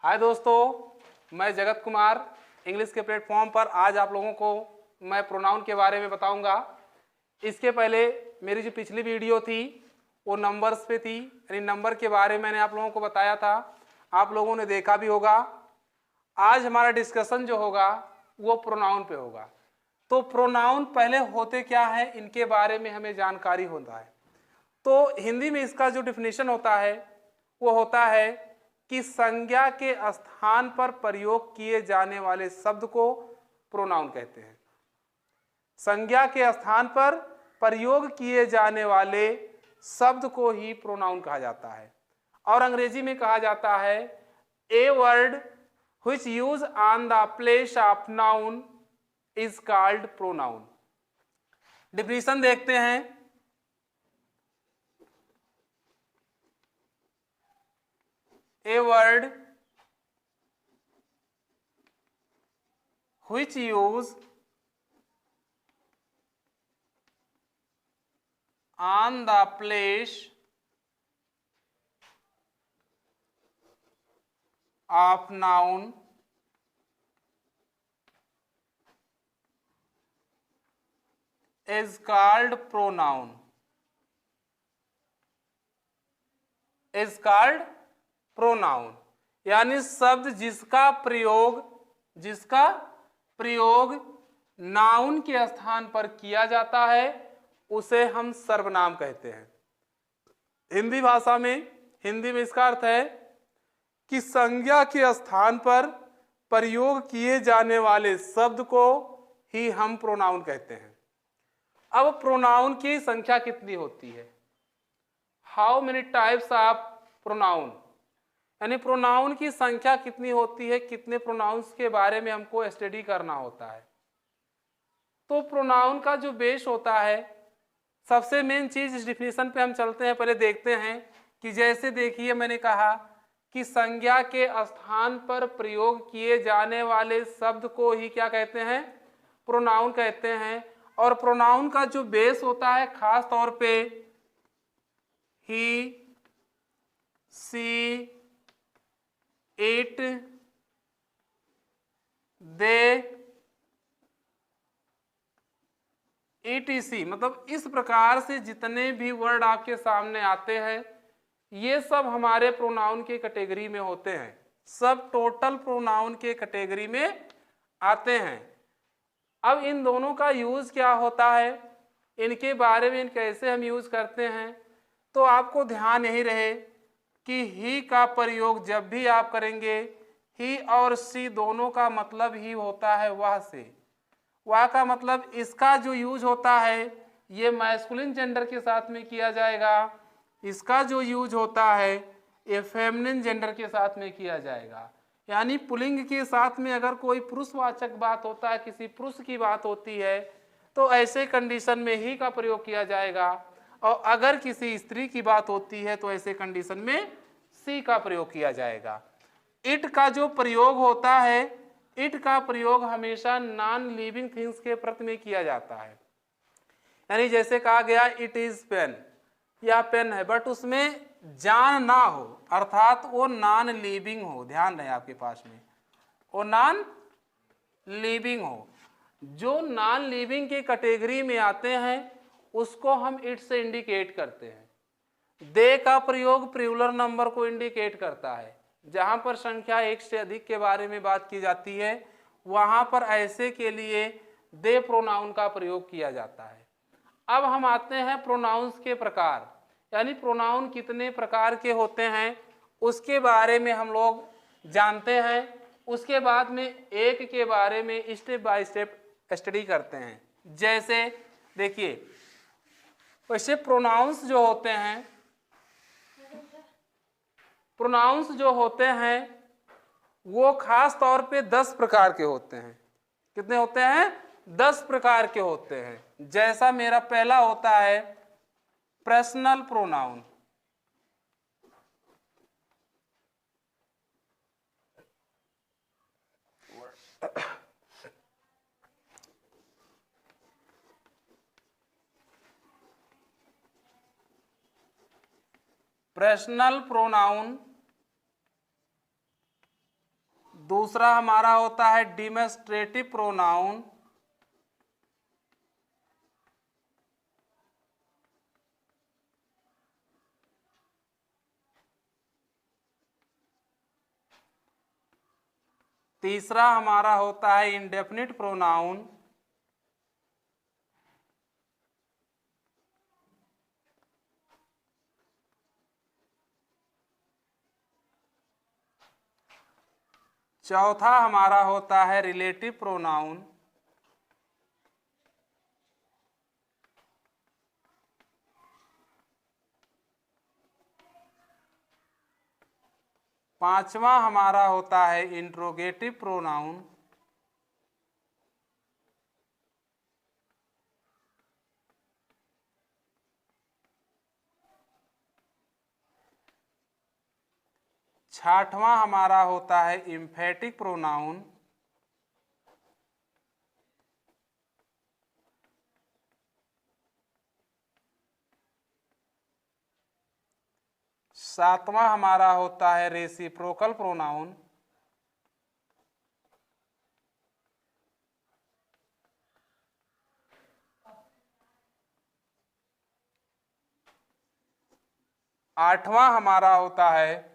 हाय दोस्तों, मैं जगत कुमार इंग्लिश के प्लेटफॉर्म पर आज आप लोगों को मैं प्रोनाउन के बारे में बताऊंगा। इसके पहले मेरी जो पिछली वीडियो थी वो नंबर्स पे थी, यानी नंबर के बारे में मैंने आप लोगों को बताया था, आप लोगों ने देखा भी होगा। आज हमारा डिस्कशन जो होगा वो प्रोनाउन पे होगा। तो प्रोनाउन पहले होते क्या है, इनके बारे में हमें जानकारी होता है। तो हिंदी में इसका जो डिफिनेशन होता है वो होता है कि संज्ञा के स्थान पर प्रयोग किए जाने वाले शब्द को प्रोनाउन कहते हैं। संज्ञा के स्थान पर प्रयोग किए जाने वाले शब्द को ही प्रोनाउन कहा जाता है। और अंग्रेजी में कहा जाता है a word which use on the place of noun is called pronoun. Definition देखते हैं। A word which use on the place of noun is called pronoun. Is called pronoun, यानी शब्द जिसका प्रयोग नाउन के स्थान पर किया जाता है उसे हम सर्वनाम कहते हैं। हिंदी में इसका अर्थ है कि संज्ञा के स्थान पर प्रयोग किए जाने वाले शब्द को ही हम प्रोनाउन कहते हैं। अब प्रोनाउन की संख्या कितनी होती है? How many types of pronoun, यानी प्रोनाउन की संख्या कितनी होती है, कितने प्रोनाउंस के बारे में हमको स्टडी करना होता है। तो प्रोनाउन का जो बेस होता है, सबसे मेन चीज इस डिफिनेशन पे हम चलते हैं, पहले देखते हैं कि जैसे देखिए मैंने कहा कि संज्ञा के स्थान पर प्रयोग किए जाने वाले शब्द को ही क्या कहते हैं? प्रोनाउन कहते हैं। और प्रोनाउन का जो बेस होता है खास तौर पे ही, सी, इट, दे, etc, मतलब इस प्रकार से जितने भी वर्ड आपके सामने आते हैं ये सब हमारे प्रोनाउन के कैटेगरी में होते हैं। सब टोटल प्रोनाउन के कैटेगरी में आते हैं। अब इन दोनों का यूज क्या होता है, इनके बारे में कैसे हम यूज करते हैं, तो आपको ध्यान यही रहे कि ही का प्रयोग जब भी आप करेंगे, ही और सी दोनों का मतलब ही होता है वह से। वह का मतलब इसका जो यूज होता है ये मैस्कुलिन जेंडर के साथ में किया जाएगा, इसका जो यूज होता है ये फेमिनिन जेंडर के साथ में किया जाएगा। यानी पुल्लिंग के साथ में अगर कोई पुरुषवाचक बात होता है, किसी पुरुष की बात होती है, तो ऐसे कंडीशन में ही का प्रयोग किया जाएगा। और अगर किसी स्त्री की बात होती है तो ऐसे कंडीशन में सी का प्रयोग किया जाएगा। इट का जो प्रयोग होता है, इट का प्रयोग हमेशा नॉन लिविंग थिंग्स के प्रति में किया जाता है। यानी जैसे कहा गया इट इज पेन, या पेन है, बट उसमें जान ना हो, अर्थात वो नॉन लिविंग हो। ध्यान रहे आपके पास में, वो नॉन लिविंग हो। जो नॉन लिविंग की कैटेगरी में आते हैं उसको हम इट से इंडिकेट करते हैं। दे का प्रयोग प्लूरल नंबर को इंडिकेट करता है। जहां पर संख्या एक से अधिक के बारे में बात की जाती है वहां पर ऐसे के लिए दे प्रोनाउन का प्रयोग किया जाता है। अब हम आते हैं प्रोनाउंस के प्रकार, यानी प्रोनाउन कितने प्रकार के होते हैं उसके बारे में हम लोग जानते हैं। उसके बाद में एक के बारे में स्टेप बाय स्टेप स्टडी करते हैं। जैसे देखिए, वैसे प्रोनाउंस जो होते हैं वो खास तौर पे 10 प्रकार के होते हैं। कितने होते हैं? 10 प्रकार के होते हैं। जैसा मेरा पहला होता है पर्सनल प्रोनाउन। पर्सनल प्रोनाउन दूसरा हमारा होता है डिमोस्ट्रेटिव प्रोनाउन, तीसरा हमारा होता है इंडेफिनिट प्रोनाउन, चौथा हमारा होता है रिलेटिव प्रोनाउन, पांचवा हमारा होता है इंट्रोगेटिव प्रोनाउन, छठवां हमारा होता है एम्फेटिक प्रोनाउन, सातवां हमारा होता है रेसिप्रोकल प्रोनाउन, आठवां हमारा होता है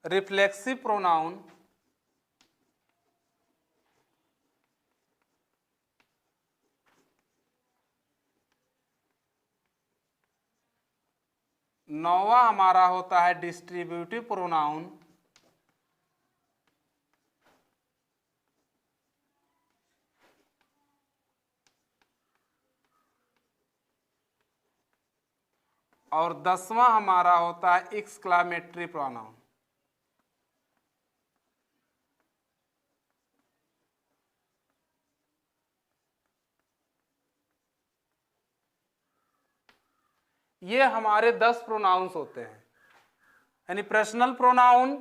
रिफ्लेक्सिव प्रोनाउन, नौवां हमारा होता है डिस्ट्रीब्यूटिव प्रोनाउन, और 10वां हमारा होता है एक्सक्लामेटरी प्रोनाउन। ये हमारे 10 प्रोनाउंस होते हैं, यानी personal pronoun,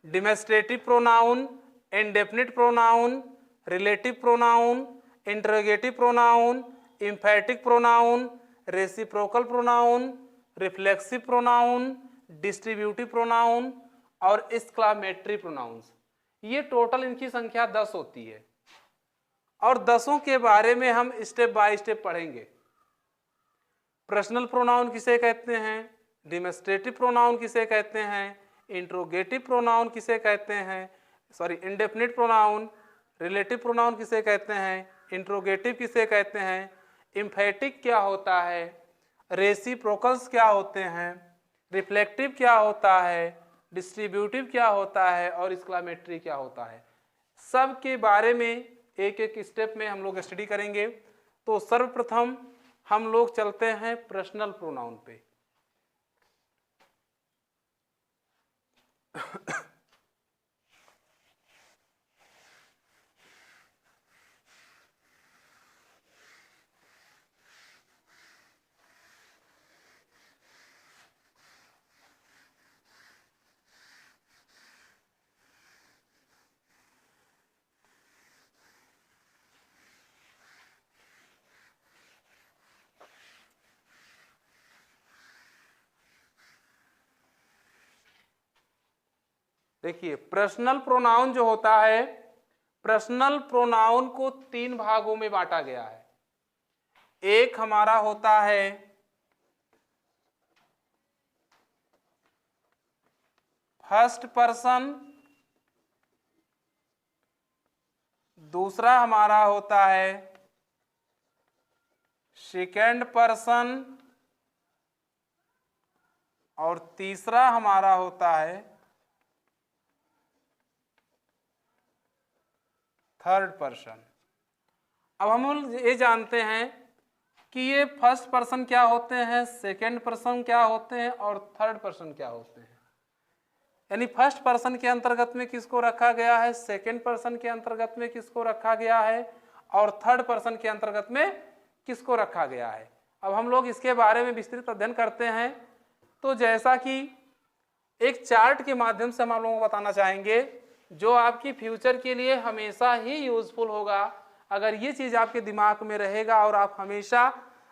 demonstrative pronoun, indefinite pronoun, relative pronoun, interrogative pronoun, emphatic pronoun, reciprocal pronoun, reflexive pronoun, distributive pronoun और एक्सक्लामेटरी प्रोनाउंस। ये टोटल इनकी संख्या 10 होती है और 10 के बारे में हम स्टेप बाय स्टेप पढ़ेंगे। पर्सनल प्रोनाउन किसे कहते हैं, डिमोस्ट्रेटिव प्रोनाउन किसे कहते हैं, इंट्रोगेटिव प्रोनाउन किसे कहते हैं, इंडेफिनिट प्रोनाउन, रिलेटिव प्रोनाउन किसे कहते हैं, इंट्रोगेटिव किसे कहते हैं, एम्फेटिक क्या होता है, रेसिप्रोकल्स क्या होते हैं, रिफ्लेक्टिव क्या होता है, डिस्ट्रीब्यूटिव क्या होता है और एक्सक्लामेटरी क्या होता है। सब के बारे में एक एक स्टेप में हम लोग स्टडी करेंगे। तो सर्वप्रथम हम लोग चलते हैं पर्सनल प्रोनाउन पे। देखिए, पर्सनल प्रोनाउन जो होता है, पर्सनल प्रोनाउन को 3 भागों में बांटा गया है। एक हमारा होता है फर्स्ट पर्सन, दूसरा हमारा होता है सेकेंड पर्सन और तीसरा हमारा होता है थर्ड पर्सन। अब हम लोग ये जानते हैं कि ये फर्स्ट पर्सन क्या होते हैं, सेकेंड पर्सन क्या होते हैं और थर्ड पर्सन क्या होते हैं। यानी फर्स्ट पर्सन के अंतर्गत में किसको रखा गया है, सेकेंड पर्सन के अंतर्गत में किसको रखा गया है और थर्ड पर्सन के अंतर्गत में किसको रखा गया है। अब हम लोग इसके बारे में विस्तृत अध्ययन करते हैं। तो जैसा कि एक चार्ट के माध्यम से हम आप लोगों को बताना चाहेंगे, जो आपकी फ्यूचर के लिए हमेशा ही यूजफुल होगा। अगर ये चीज़ आपके दिमाग में रहेगा और आप हमेशा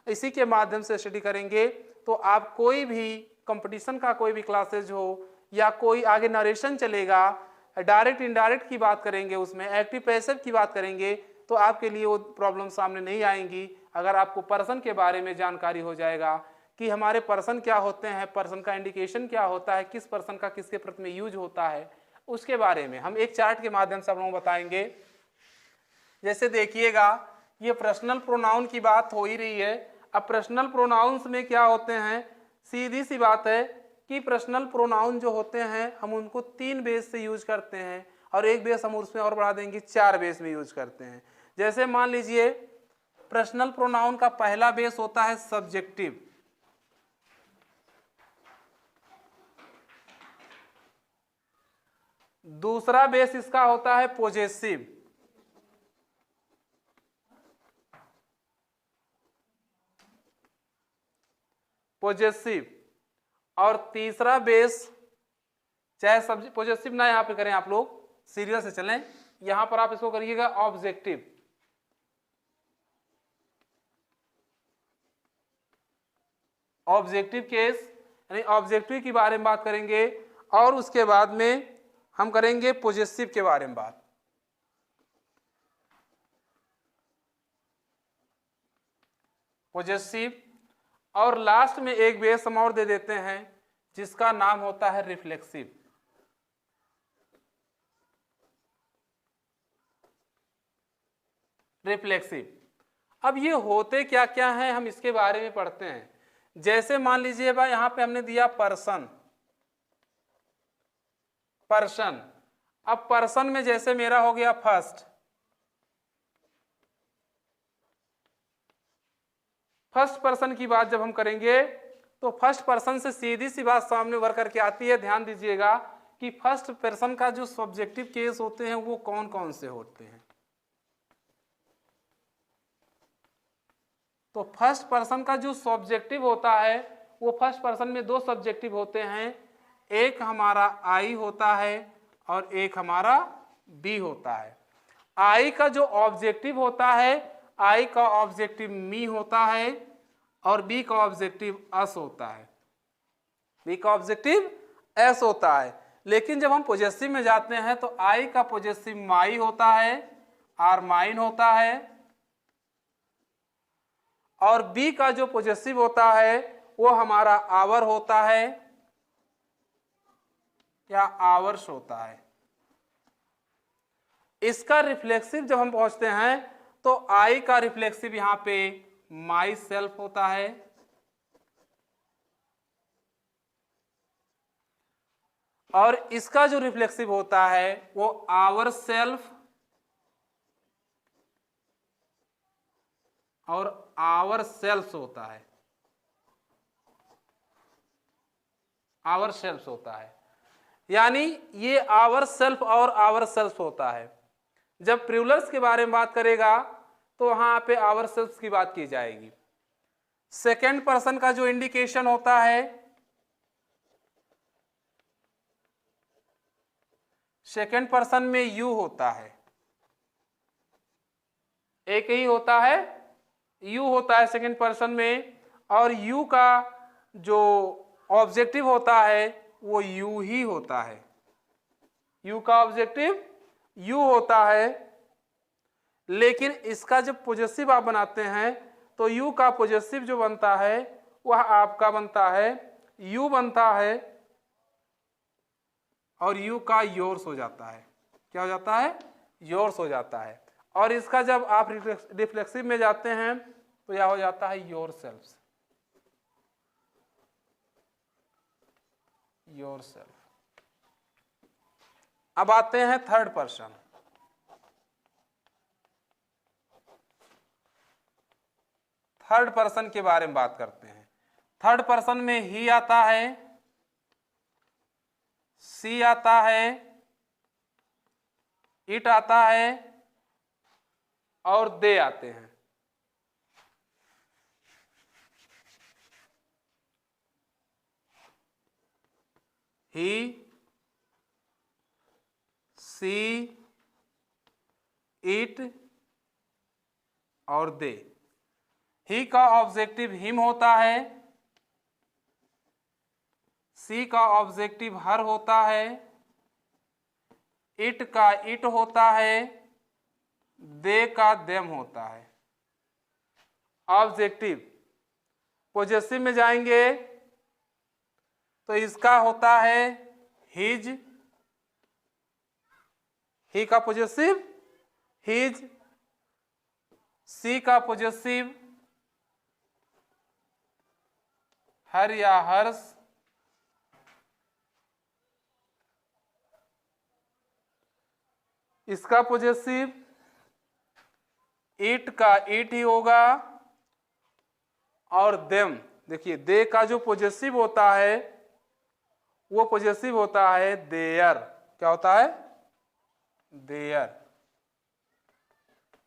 इसी के माध्यम से स्टडी करेंगे तो आप कोई भी कंपटीशन का कोई भी क्लासेज हो या कोई आगे नरेशन चलेगा, डायरेक्ट इनडायरेक्ट की बात करेंगे, उसमें एक्टिव पैसिव की बात करेंगे, तो आपके लिए वो प्रॉब्लम सामने नहीं आएंगी। अगर आपको पर्सन के बारे में जानकारी हो जाएगा कि हमारे पर्सन क्या होते हैं, पर्सन का इंडिकेशन क्या होता है, किस पर्सन का किसके प्रति में यूज होता है, उसके बारे में हम एक चार्ट के माध्यम से आप लोगों को बताएंगे। जैसे देखिएगा, ये पर्सनल प्रोनाउन की बात हो ही रही है। अब पर्सनल प्रोनाउंस में क्या होते हैं, सीधी सी बात है कि पर्सनल प्रोनाउन जो होते हैं हम उनको 3 बेस से यूज करते हैं, और एक बेस हम उसमें और बढ़ा देंगे, 4 बेस में यूज करते हैं। जैसे मान लीजिए पर्सनल प्रोनाउन का पहला बेस होता है सब्जेक्टिव, दूसरा बेस इसका होता है पोजेसिव, और तीसरा बेस, चाहे पोजेसिव ना यहां पे करें आप लोग, सीरियल से चलें, यहां पर आप इसको करिएगा ऑब्जेक्टिव। ऑब्जेक्टिव केस यानी ऑब्जेक्टिव के बारे में बात करेंगे, और उसके बाद में हम करेंगे पोजेसिव के बारे में बात। पोजेसिव, और लास्ट में एक बेस हम और दे देते हैं जिसका नाम होता है रिफ्लेक्सिव। अब ये होते क्या क्या हैं हम इसके बारे में पढ़ते हैं। जैसे मान लीजिए भाई यहां पे हमने दिया पर्सन, अब पर्सन में जैसे मेरा हो गया फर्स्ट पर्सन की बात जब हम करेंगे तो फर्स्ट पर्सन से सीधी सी बात सामने उभर करके आती है। ध्यान दीजिएगा कि फर्स्ट पर्सन का जो सब्जेक्टिव केस होते हैं वो कौन कौन से होते हैं। तो फर्स्ट पर्सन का जो सब्जेक्टिव होता है वो फर्स्ट पर्सन में 2 सब्जेक्टिव होते हैं, एक हमारा आई होता है और एक हमारा बी होता है। आई का जो ऑब्जेक्टिव होता है, आई का ऑब्जेक्टिव मी होता है और बी का ऑब्जेक्टिव अस होता है, बी का ऑब्जेक्टिव एस होता है। लेकिन जब हम पोजेसिव में जाते हैं तो आई का पोजेसिव माई होता है, आर माइन होता है, और बी का जो पोजेसिव होता है वो हमारा आवर होता है या आवर्स होता है। इसका रिफ्लेक्सिव जब हम पहुंचते हैं तो आई का रिफ्लेक्सिव यहां पे माई सेल्फ होता है, और इसका जो रिफ्लेक्सिव होता है वो आवर सेल्फ और आवर सेल्फ होता है, आवर सेल्फ होता है। यानी ये आवर सेल्फ और आवर सेल्फ होता है। जब प्लूरल्स के बारे में बात करेगा तो वहां पे आवर सेल्फ की बात की जाएगी। सेकेंड पर्सन का जो इंडिकेशन होता है, सेकेंड पर्सन में यू होता है, एक ही होता है, यू होता है सेकेंड पर्सन में, और यू का जो ऑब्जेक्टिव होता है वो यू ही होता है, यू का ऑब्जेक्टिव यू होता है। लेकिन इसका जब पोजेसिव आप बनाते हैं तो यू का पोजेसिव जो बनता है वह आपका बनता है, यू बनता है, और यू का योर्स हो जाता है। क्या हो जाता है? योर्स हो जाता है। और इसका जब आप रिफ्लेक्सिव में जाते हैं तो यह हो जाता है योर सेल्फ, योर सेल्फ। अब आते हैं थर्ड पर्सन। थर्ड पर्सन के बारे में बात करते हैं। थर्ड पर्सन में ही आता है, सी आता है, इट आता है और दे आते हैं। ही, सी, इट और दे। ही का ऑब्जेक्टिव हिम होता है, सी का ऑब्जेक्टिव हर होता है, इट का इट होता है, दे का देम होता है। ऑब्जेक्टिव पॉजेसिव में जाएंगे तो इसका होता है हिज, ही का पॉजेसिव हिज, सी का पॉजेसिव हर या हर्ष, इसका पॉजेसिव इट का इट ही होगा, और देम, देखिए दे का जो पॉजेसिव होता है वो पॉजेसिव होता है देयर। क्या होता है? देयर,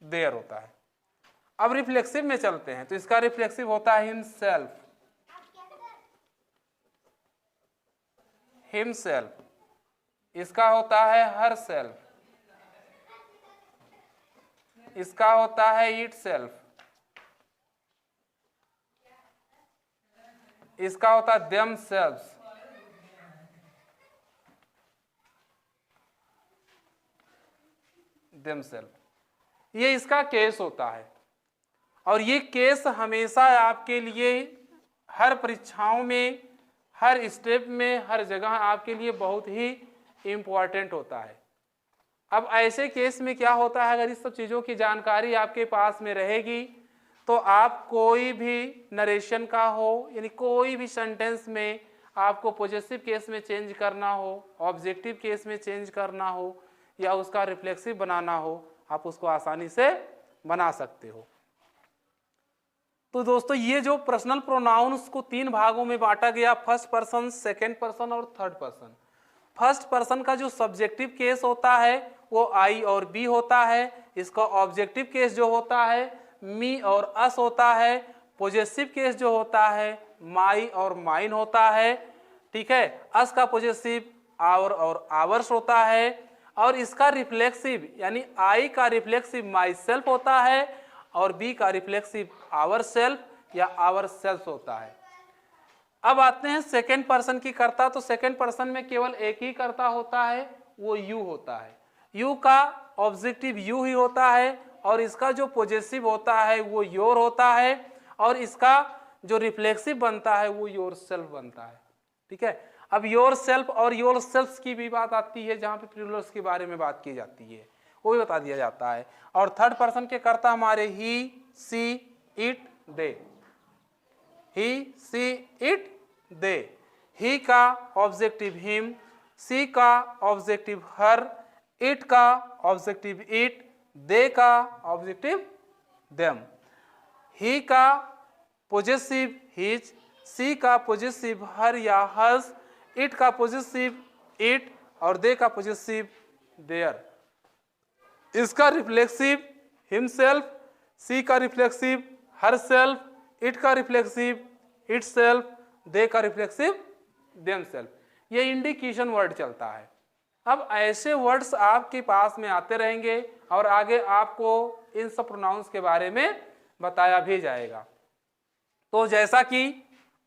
देयर होता है। अब रिफ्लेक्सिव में चलते हैं तो इसका रिफ्लेक्सिव होता है हिमसेल्फ, हिमसेल्फ, इसका होता है हर सेल्फ, इसका होता है इट सेल्फ, इसका होता है देम सेल्फ, देम सेल्फ। ये इसका केस होता है, और ये केस हमेशा आपके लिए हर परीक्षाओं में, हर स्टेप में, हर जगह आपके लिए बहुत ही इम्पोर्टेंट होता है। अब ऐसे केस में क्या होता है, अगर इस सब चीज़ों की जानकारी आपके पास में रहेगी तो आप कोई भी नरेशन का हो, यानी कोई भी सेंटेंस में आपको पॉजेसिव केस में चेंज करना हो, ऑब्जेक्टिव केस में चेंज करना हो, या उसका रिफ्लेक्सिव बनाना हो, आप उसको आसानी से बना सकते हो। तो दोस्तों ये जो पर्सनल प्रोनाउंस को 3 भागों में बांटा गया, फर्स्ट पर्सन, सेकेंड पर्सन और थर्ड पर्सन। फर्स्ट पर्सन का जो सब्जेक्टिव केस होता है वो आई और बी होता है, इसका ऑब्जेक्टिव केस जो होता है मी और अस होता है, पॉजेसिव केस जो होता है माई और माइन होता है, ठीक है। अस का पॉजेसिव आवर और आवर्स होता है, और इसका रिफ्लेक्सिव यानी आई का रिफ्लेक्सिव माई सेल्फ होता है, और बी का रिफ्लेक्सिव आवर सेल्फ या आवर सेल्फ होता है। अब आते हैं सेकेंड पर्सन की कर्ता, तो सेकेंड पर्सन में केवल एक ही कर्ता होता है, वो यू होता है। यू का ऑब्जेक्टिव यू ही होता है, और इसका जो पॉजेसिव होता है वो योर होता है, और इसका जो रिफ्लेक्सिव बनता है वो योर सेल्फ बनता है, ठीक है। अब योर सेल्फ और योर सेल्फ की भी बात आती है, जहां पे प्लूरल्स के बारे में बात की जाती है वो भी बता दिया जाता है। और थर्ड पर्सन के कर्ता हमारे ही, सी, it, they, he, C, it, दे। ही का ऑब्जेक्टिव हिम, सी का ऑब्जेक्टिव हर, इट का ऑब्जेक्टिव इट, दे का ऑब्जेक्टिव देम। ही का पॉजेसिव हिज, सी का पॉजेसिव हर या हर्स, इट का पॉजेसिव इट, और दे का पॉजेसिव देयर। इसका रिफ्लेक्सिव हिमसेल्फ, सी का रिफ्लेक्सिव हर सेल्फ, इट का रिफ्लेक्सिव इट सेल्फ, दे का रिफ्लेक्सिव देम सेल्फ। ये इंडिकेशन वर्ड चलता है। अब ऐसे वर्ड्स आपके पास में आते रहेंगे और आगे आपको इन सब प्रोनाउंस के बारे में बताया भी जाएगा। तो जैसा कि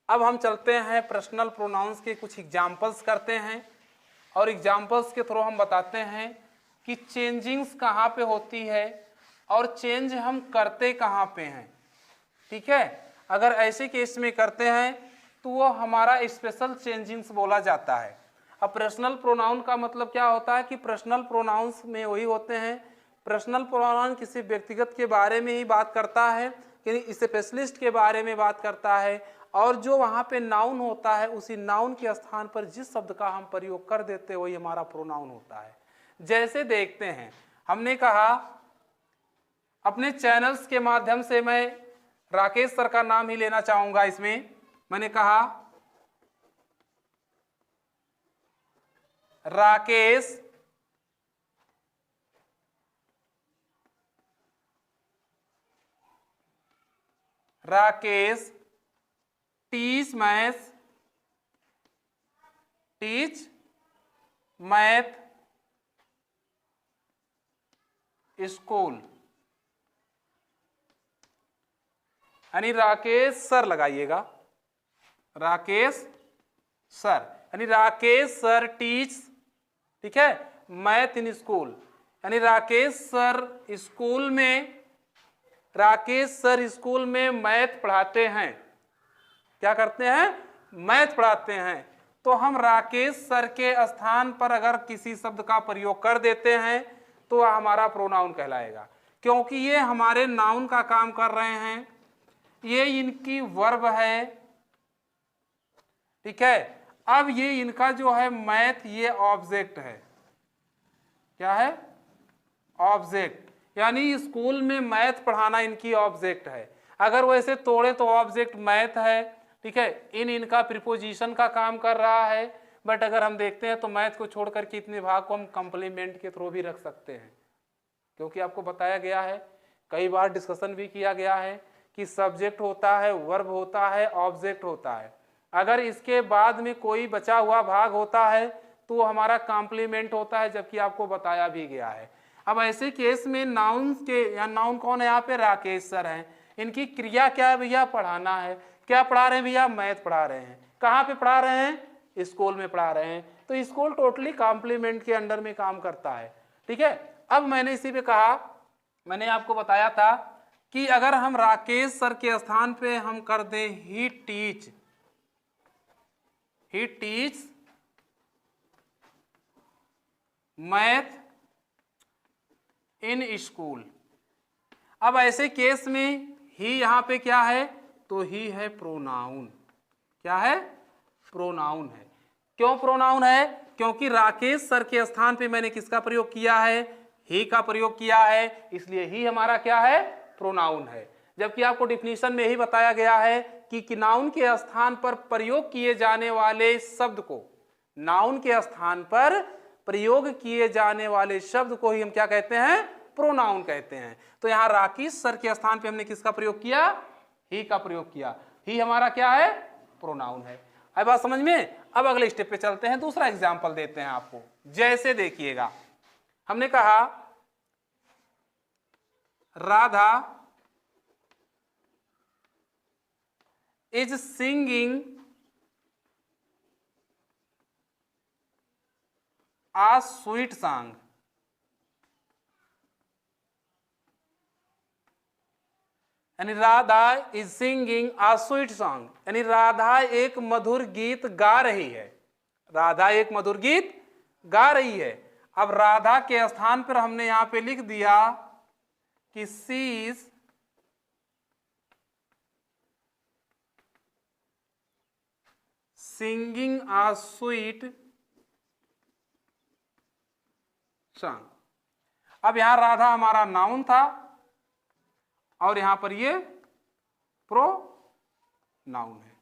अब हम चलते हैं पर्सनल प्रोनाउंस के कुछ एग्जाम्पल्स करते हैं, और एग्जाम्पल्स के थ्रू हम बताते हैं कि चेंजिंग्स कहाँ पे होती है और चेंज हम करते कहाँ पे हैं, ठीक है। अगर ऐसे केस में करते हैं तो वो हमारा स्पेशल चेंजिंग्स बोला जाता है। अब पर्सनल प्रोनाउन का मतलब क्या होता है कि पर्सनल प्रोनाउंस में वही होते हैं, पर्सनल प्रोनाउन किसी व्यक्तिगत के बारे में ही बात करता है, कि स्पेशलिस्ट के बारे में बात करता है, और जो वहाँ पे नाउन होता है उसी नाउन के स्थान पर जिस शब्द का हम प्रयोग कर देते हैं वही हमारा प्रोनाउन होता है। जैसे देखते हैं, हमने कहा अपने चैनल्स के माध्यम से मैं राकेश सर का नाम ही लेना चाहूंगा। इसमें मैंने कहा राकेश टीच मैथ स्कूल, यानी राकेश सर लगाइएगा, राकेश सर। यानी राकेश सर टीच, ठीक है, मैथ इन स्कूल, यानी राकेश सर स्कूल में मैथ पढ़ाते हैं। क्या करते हैं? मैथ पढ़ाते हैं। तो हम राकेश सर के स्थान पर अगर किसी शब्द का प्रयोग कर देते हैं तो हमारा प्रोनाउन कहलाएगा, क्योंकि ये हमारे नाउन का काम कर रहे हैं, ये इनकी वर्ब है, ठीक है। अब ये इनका जो है मैथ, ये ऑब्जेक्ट है। क्या है? ऑब्जेक्ट, यानी स्कूल में मैथ पढ़ाना इनकी ऑब्जेक्ट है। अगर वैसे तोड़े तो ऑब्जेक्ट मैथ है, ठीक है, इनका प्रीपोजिशन का काम कर रहा है। बट अगर हम देखते हैं तो मैथ को छोड़ करके इतने भाग को हम कंप्लीमेंट के थ्रू भी रख सकते हैं, क्योंकि आपको बताया गया है, कई बार डिस्कशन भी किया गया है कि सब्जेक्ट होता है, वर्ब होता है, ऑब्जेक्ट होता है। अगर इसके बाद में कोई बचा हुआ भाग होता है तो हमारा कॉम्प्लीमेंट होता है, जबकि आपको बताया भी गया है। अब ऐसे केस में नाउन के, या नाउन कौन है यहाँ पे? राकेश सर हैं। इनकी क्रिया क्या है भैया? पढ़ाना है। क्या पढ़ा रहे हैं भैया? मैथ पढ़ा रहे हैं। कहाँ पे पढ़ा रहे हैं? स्कूल में पढ़ा रहे हैं। तो स्कूल टोटली कॉम्प्लीमेंट के अंडर में काम करता है, ठीक है। अब मैंने इसी पे कहा, मैंने आपको बताया था कि अगर हम राकेश सर के स्थान पे हम कर दें ही टीच मैथ इन स्कूल। अब ऐसे केस में ही यहां पे क्या है? तो ही है प्रोनाउन। क्या है? प्रोनाउन है। क्यों प्रोनाउन है? क्योंकि राकेश सर के स्थान पे मैंने किसका प्रयोग किया है? ही का प्रयोग किया है, इसलिए ही हमारा क्या है? प्रोनाउन है। जबकि आपको डिफिनीशन में ही बताया गया है कि नाउन के स्थान पर प्रयोग किए जाने वाले शब्द को, नाउन के स्थान पर प्रयोग किए जाने वाले शब्द को ही हम क्या कहते हैं? प्रोनाउन कहते हैं। तो यहाँ राकेश सर के स्थान पे हमने किसका प्रयोग किया? ही का प्रयोग किया। ही हमारा क्या है? प्रोनाउन है। अब बात समझ में? अब अगले स्टेप पे चलते हैं, दूसरा एग्जांपल देते हैं आपको। जैसे देखिएगा, हमने कहा Radha is singing a sweet song. यानी Radha is singing a sweet song, यानी राधा एक मधुर गीत गा रही है। राधा एक मधुर गीत गा रही है। अब राधा के स्थान पर हमने यहां पे लिख दिया कि she is singing a sweet song. अब यहां राधा हमारा नाउन था और यहां पर ये प्रोनाउन है।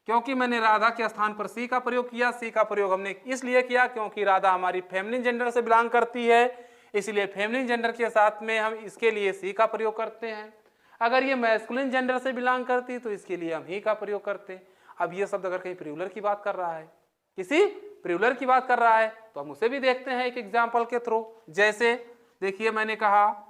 क्योंकि मैंने राधा के स्थान पर सी का प्रयोग किया। सी का प्रयोग हमने इसलिए किया क्योंकि राधा हमारी फेमिनिन जेंडर से बिलोंग करती है, इसलिए फेमिनिन जेंडर के साथ में हम इसके लिए सी का प्रयोग करते हैं। अगर ये मैस्कुलिन जेंडर से बिलोंग करती तो इसके लिए हम ही का प्रयोग करते। अब ये शब्द अगर कहीं प्लूरल की बात कर रहा है, किसी प्लूरल की बात कर रहा है, तो हम उसे भी देखते हैं एक एग्जाम्पल के थ्रू। जैसे देखिए, मैंने कहा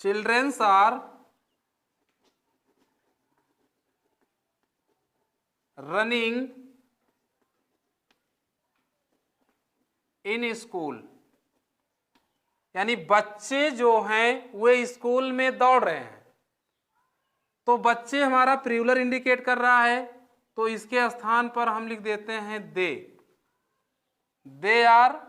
childrens are running in school, यानी बच्चे जो हैं वे स्कूल में दौड़ रहे हैं। तो बच्चे हमारा प्लूरल इंडिकेट कर रहा है, तो इसके स्थान पर हम लिख देते हैं they are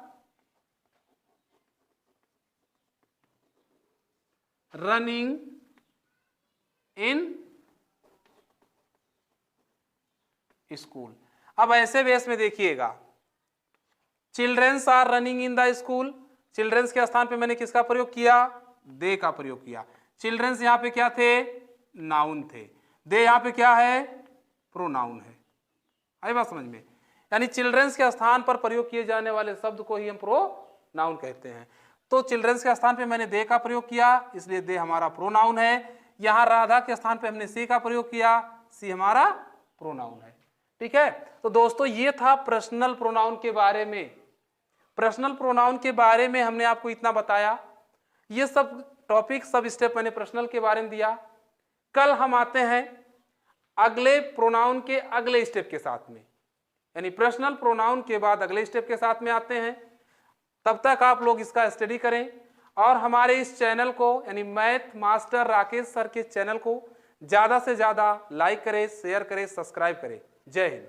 running in school. अब ऐसे बेस में देखिएगा, childrens are running in the school, childrens के स्थान पे मैंने किसका प्रयोग किया? दे का प्रयोग किया। चिल्ड्रंस यहां पे क्या थे? नाउन थे। दे यहां पे क्या है? प्रोनाउन है। आई बात समझ में? यानी चिल्ड्रंस के स्थान पर प्रयोग किए जाने वाले शब्द को ही हम प्रोनाउन कहते हैं। तो चिल्ड्रंस के स्थान पे मैंने दे का प्रयोग किया, इसलिए दे हमारा प्रोनाउन है। यहां राधा के स्थान पे हमने सी का प्रयोग किया, सी हमारा प्रोनाउन है। ठीक है, तो दोस्तों ये था पर्सनल प्रोनाउन के बारे में। पर्सनल प्रोनाउन के बारे में हमने आपको इतना बताया ये सब टॉपिक सब स्टेप मैंने पर्सनल के बारे में दिया। कल हम आते हैं अगले प्रोनाउन के अगले स्टेप के साथ में, यानी पर्सनल प्रोनाउन के बाद अगले स्टेप के साथ में आते हैं। तब तक आप लोग इसका स्टडी करें और हमारे इस चैनल को यानी मैथ मास्टर राकेश सर के चैनल को ज़्यादा से ज़्यादा लाइक करें, शेयर करें, सब्सक्राइब करें। जय हिंद।